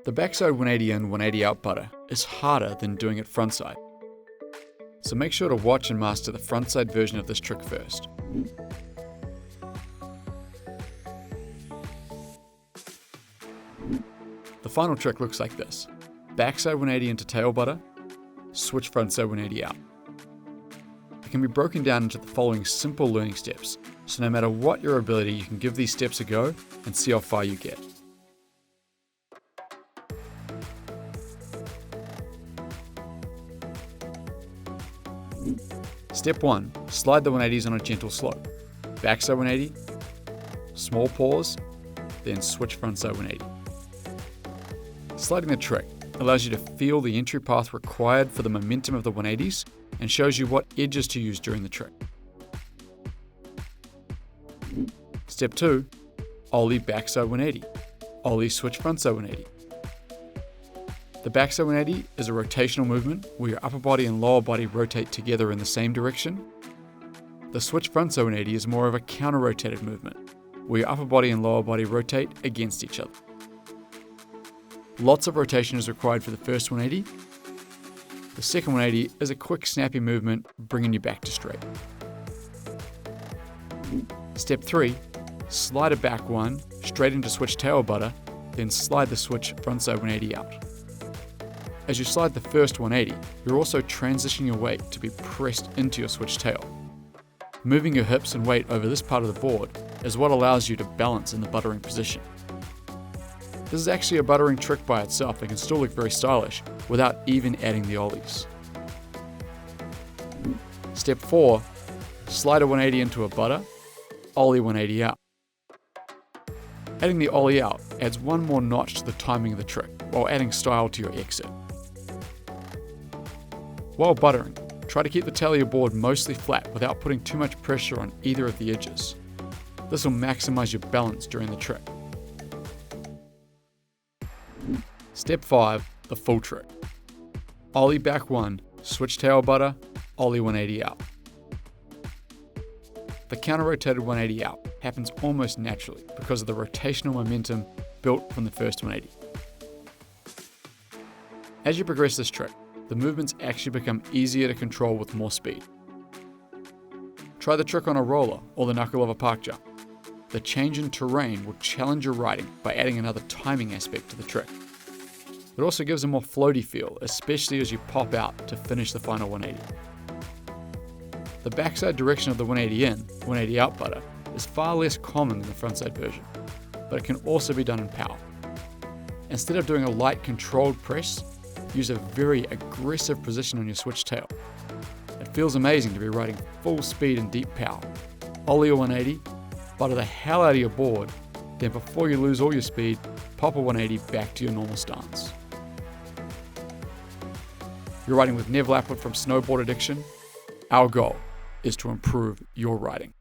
The backside 180 in, 180 out butter is harder than doing it frontside. So make sure to watch and master the frontside version of this trick first. The final trick looks like this. Backside 180 into tail butter, switch frontside 180 out. It can be broken down into the following simple learning steps, so no matter what your ability, you can give these steps a go and see how far you get. Step 1. Slide the 180s on a gentle slope. Backside 180, small pause, then switch frontside 180. Sliding the trick allows you to feel the entry path required for the momentum of the 180s and shows you what edges to use during the trick. Step 2. Ollie backside 180. Ollie switch frontside 180. The backside 180 is a rotational movement where your upper body and lower body rotate together in the same direction. The switch frontside 180 is more of a counter-rotated movement where your upper body and lower body rotate against each other. Lots of rotation is required for the first 180. The second 180 is a quick snappy movement bringing you back to straight. Step 3. Slide a back one straight into switch tail butter, then slide the switch frontside 180 out. As you slide the first 180, you're also transitioning your weight to be pressed into your switch tail. Moving your hips and weight over this part of the board is what allows you to balance in the buttering position. This is actually a buttering trick by itself and can still look very stylish without even adding the ollies. Step 4. Slide a 180 into a butter, ollie 180 out. Adding the ollie out adds one more notch to the timing of the trick while adding style to your exit. While buttering, try to keep the tail of your board mostly flat without putting too much pressure on either of the edges. This will maximize your balance during the trick. Step 5. The full trick. Ollie back one, switch tail butter, ollie 180 out. The counter-rotated 180 out happens almost naturally because of the rotational momentum built from the first 180. As you progress this trick, the movements actually become easier to control with more speed. Try the trick on a roller or the knuckle of a park jump. The change in terrain will challenge your riding by adding another timing aspect to the trick. It also gives a more floaty feel, especially as you pop out to finish the final 180. The backside direction of the 180 in, 180 out butter is far less common than the frontside version, but it can also be done in power. Instead of doing a light controlled press, use a very aggressive position on your switch tail. It feels amazing to be riding full speed and deep power. Ollie a 180, butter the hell out of your board, then before you lose all your speed, pop a 180 back to your normal stance. You're riding with Nev Lapwood from Snowboard Addiction. Our goal is to improve your riding.